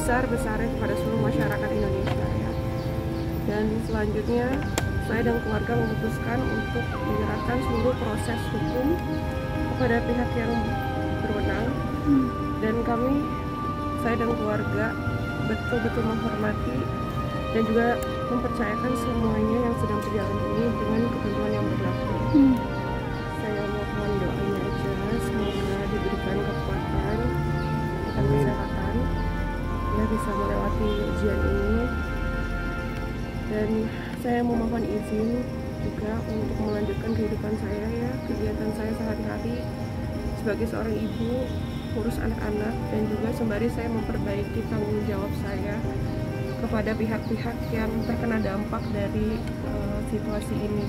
sebesar-besarnya kepada seluruh masyarakat Indonesia ya. Dan selanjutnya saya dan keluarga memutuskan untuk menyerahkan seluruh proses hukum kepada pihak yang berwenang. Dan saya dan keluarga betul-betul menghormati dan juga mempercayakan semuanya yang sedang berjalan ini dengan ketentuan yang berlaku. Saya mohon doanya aja, semoga diberikan kekuatan dan kesehatan ya bisa melewati ujian ini. Dan saya memohon izin juga untuk melanjutkan kehidupan saya ya, kegiatan saya sehari-hari sebagai seorang ibu, urus anak-anak, dan juga sembari saya memperbaiki tanggung jawab saya kepada pihak-pihak yang terkena dampak dari situasi ini.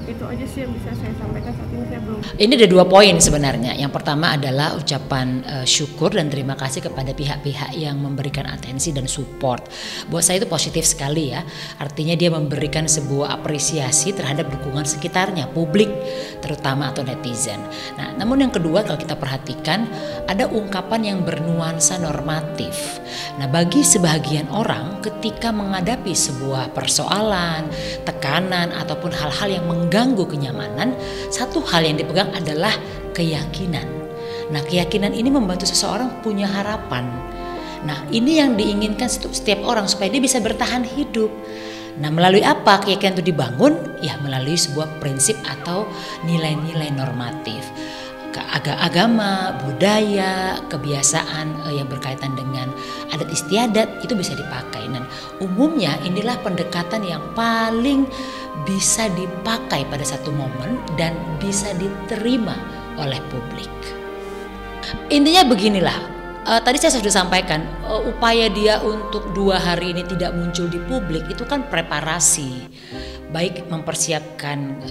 Itu aja sih yang bisa saya sampaikan saat ini. Saya belum. Ini ada 2 poin sebenarnya. Yang pertama adalah ucapan syukur dan terima kasih kepada pihak-pihak yang memberikan atensi dan support. Buat saya itu positif sekali ya. Artinya dia memberikan sebuah apresiasi terhadap dukungan sekitarnya, publik terutama atau netizen. Nah, namun yang kedua kalau kita perhatikan ada ungkapan yang bernuansa normatif. Nah, bagi sebagian orang ketika menghadapi sebuah persoalan, tekanan ataupun hal-hal yang mengganggu kenyamanan, satu hal yang dipegang adalah keyakinan. Nah, keyakinan ini membantu seseorang punya harapan. Nah, ini yang diinginkan setiap orang supaya dia bisa bertahan hidup. Nah, melalui apa keyakinan itu dibangun? Ya, melalui sebuah prinsip atau nilai-nilai normatif. Agama, budaya, kebiasaan yang berkaitan dengan adat istiadat itu bisa dipakai. Dan umumnya inilah pendekatan yang paling bisa dipakai pada satu momen dan bisa diterima oleh publik. Intinya beginilah, tadi saya sudah sampaikan, upaya dia untuk 2 hari ini tidak muncul di publik itu kan preparasi. Baik mempersiapkan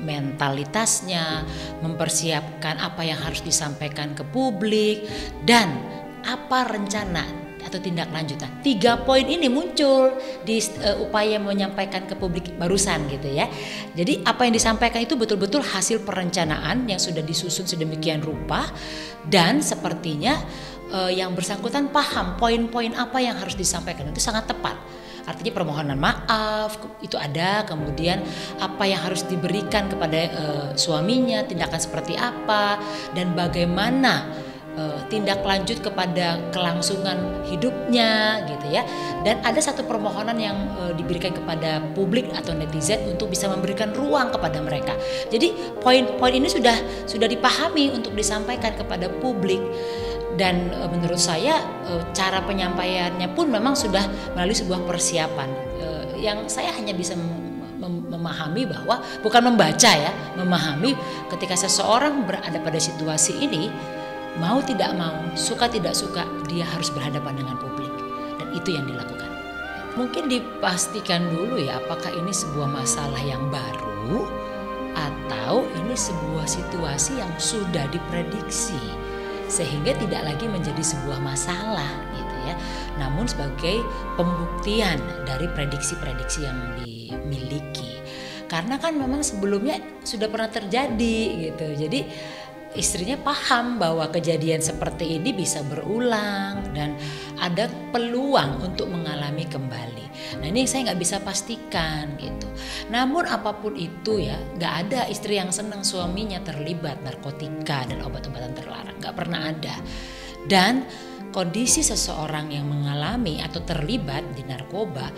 mentalitasnya, mempersiapkan apa yang harus disampaikan ke publik, dan apa rencana atau tindak lanjutan. 3 poin ini muncul di upaya menyampaikan ke publik barusan gitu ya. Jadi apa yang disampaikan itu betul-betul hasil perencanaan yang sudah disusun sedemikian rupa, dan sepertinya yang bersangkutan paham poin-poin apa yang harus disampaikan itu sangat tepat. Artinya permohonan maaf itu ada, kemudian apa yang harus diberikan kepada suaminya, tindakan seperti apa, dan bagaimana tindak lanjut kepada kelangsungan hidupnya gitu ya. Dan ada satu permohonan yang diberikan kepada publik atau netizen untuk bisa memberikan ruang kepada mereka. Jadi poin-poin ini sudah dipahami untuk disampaikan kepada publik. Dan menurut saya cara penyampaiannya pun memang sudah melalui sebuah persiapan yang saya hanya bisa memahami bahwa bukan membaca ya, memahami ketika seseorang berada pada situasi ini, mau tidak mau, suka tidak suka, dia harus berhadapan dengan publik, dan itu yang dilakukan. Mungkin dipastikan dulu ya, apakah ini sebuah masalah yang baru atau ini sebuah situasi yang sudah diprediksi sehingga tidak lagi menjadi sebuah masalah gitu ya. Namun sebagai pembuktian dari prediksi-prediksi yang dimiliki. Karena kan memang sebelumnya sudah pernah terjadi gitu. Jadi istrinya paham bahwa kejadian seperti ini bisa berulang dan ada peluang untuk mengalami kembali. Nah, ini saya nggak bisa pastikan gitu. Namun apapun itu ya, nggak ada istri yang senang suaminya terlibat narkotika dan obat-obatan terlarang, nggak pernah ada. Dan kondisi seseorang yang mengalami atau terlibat di narkoba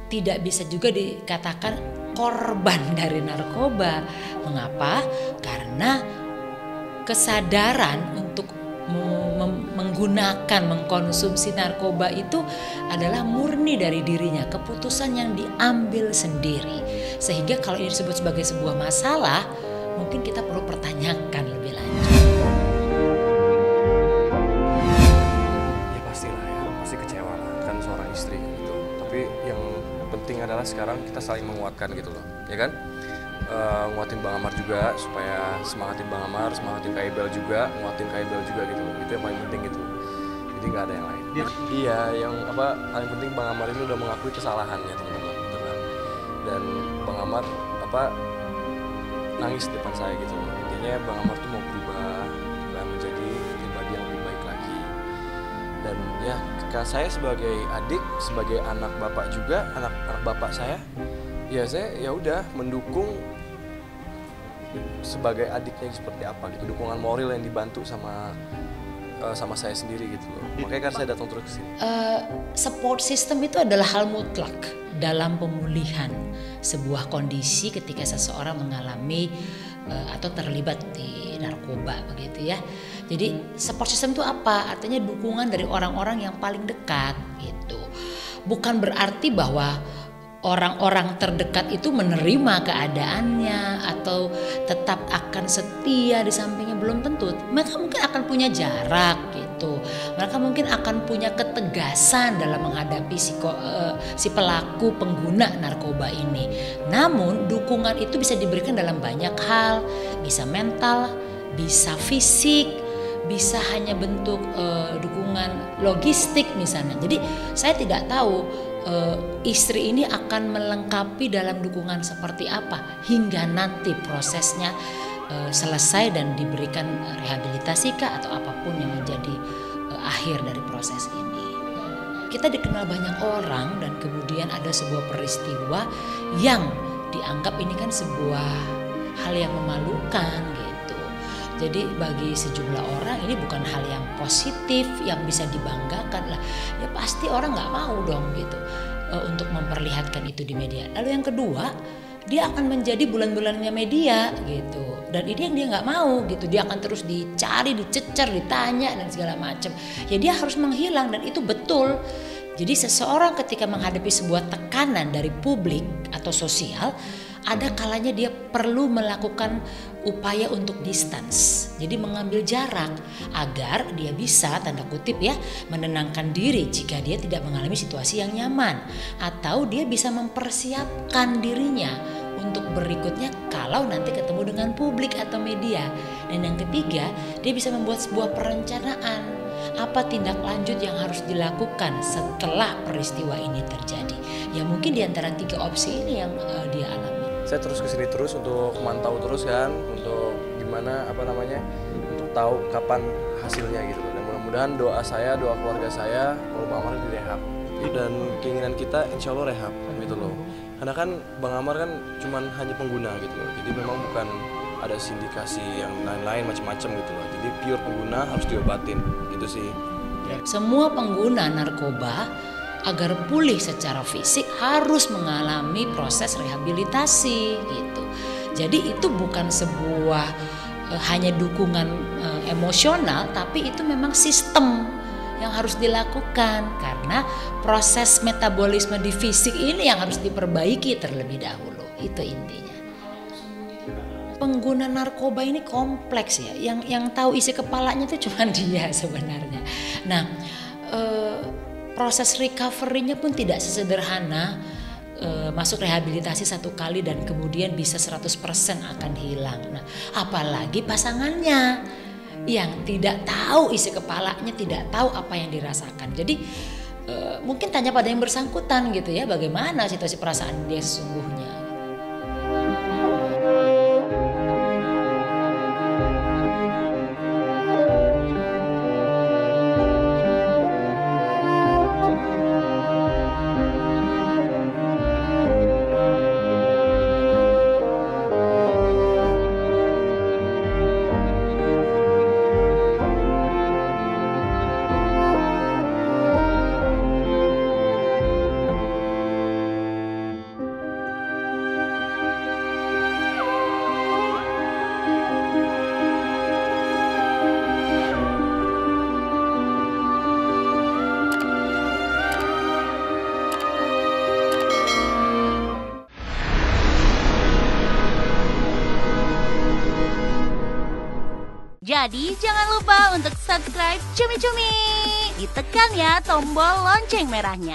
tidak bisa juga dikatakan korban dari narkoba. Mengapa? Karena kesadaran untuk menggunakan, mengkonsumsi narkoba itu adalah murni dari dirinya, keputusan yang diambil sendiri. Sehingga kalau ini disebut sebagai sebuah masalah, mungkin kita perlu pertanyakan lebih lanjut. Ya pastilah ya, pasti kecewa kan seorang istri gitu. Tapi yang penting adalah sekarang kita saling menguatkan gitu loh, ya kan? Nguatin Bang Amar juga supaya semangatin Bang Amar, semangatin Kak Ibel juga, nguatin Kak Ibel juga gitu. Itu yang paling penting gitu. Jadi nggak ada yang lain. Iya, yang paling penting Bang Amar ini udah mengakui kesalahannya teman-teman, gitu kan. Dan Bang Amar nangis di depan saya gitu. Intinya Bang Amar tuh mau berubah menjadi pribadi yang lebih baik lagi. Dan Ya, saya sebagai adik, sebagai anak bapak juga, anak bapak saya, ya saya ya udah mendukung sebagai adiknya seperti apa gitu, dukungan moral yang dibantu sama saya sendiri gitu loh. Makanya kan saya datang terus ke sini. Support system itu adalah hal mutlak dalam pemulihan sebuah kondisi ketika seseorang mengalami atau terlibat di narkoba begitu ya. Jadi support system itu apa? Artinya dukungan dari orang-orang yang paling dekat gitu. Bukan berarti bahwa orang-orang terdekat itu menerima keadaannya atau tetap akan setia di sampingnya, belum tentu. Mereka mungkin akan punya jarak gitu. Mereka mungkin akan punya ketegasan dalam menghadapi si pelaku pengguna narkoba ini. Namun dukungan itu bisa diberikan dalam banyak hal, bisa mental, bisa fisik, bisa hanya bentuk dukungan logistik misalnya. Jadi saya tidak tahu istri ini akan melengkapi dalam dukungan seperti apa hingga nanti prosesnya selesai dan diberikan rehabilitasi kah atau apapun yang menjadi akhir dari proses ini. Kita dikenal banyak orang dan kemudian ada sebuah peristiwa yang dianggap ini kan sebuah hal yang memalukan gitu. Jadi bagi sejumlah orang ini bukan hal yang positif yang bisa dibanggakan lah. Ya pasti orang nggak mau dong gitu untuk memperlihatkan itu di media. Lalu yang kedua, dia akan menjadi bulan-bulannya media gitu. Dan ini yang dia nggak mau gitu. Dia akan terus dicari, dicecer, ditanya dan segala macam. Ya dia harus menghilang dan itu betul. Jadi seseorang ketika menghadapi sebuah tekanan dari publik atau sosial, ada kalanya dia perlu melakukan upaya untuk distance. Jadi mengambil jarak agar dia bisa tanda kutip ya menenangkan diri jika dia tidak mengalami situasi yang nyaman. Atau dia bisa mempersiapkan dirinya untuk berikutnya kalau nanti ketemu dengan publik atau media. Dan yang ketiga, dia bisa membuat sebuah perencanaan apa tindak lanjut yang harus dilakukan setelah peristiwa ini terjadi. Ya mungkin di antara 3 opsi ini yang dia alami. Saya terus kesini terus untuk mantau terus kan, untuk gimana untuk tahu kapan hasilnya gitu. Dan mudah-mudahan doa saya, doa keluarga saya kalau Bang Amar direhab. Dan keinginan kita insya Allah rehab gitu loh. Karena kan Bang Amar kan cuman hanya pengguna gitu loh. Jadi memang bukan ada sindikasi yang lain-lain macam-macam gitu loh. Jadi pure pengguna harus diobatin gitu sih. Semua pengguna narkoba agar pulih secara fisik harus mengalami proses rehabilitasi gitu. Jadi itu bukan sebuah hanya dukungan emosional, tapi itu memang sistem yang harus dilakukan karena proses metabolisme di fisik ini yang harus diperbaiki terlebih dahulu. Itu intinya. Pengguna narkoba ini kompleks ya. Yang tahu isi kepalanya itu cuma dia sebenarnya. Nah, proses recovery-nya pun tidak sesederhana masuk rehabilitasi 1 kali dan kemudian bisa 100% akan hilang. Nah, apalagi pasangannya yang tidak tahu isi kepalanya, tidak tahu apa yang dirasakan. Jadi mungkin tanya pada yang bersangkutan gitu ya, bagaimana situasi perasaan dia sesungguhnya. Jadi jangan lupa untuk subscribe Cumi Cumi. Ditekan ya tombol lonceng merahnya.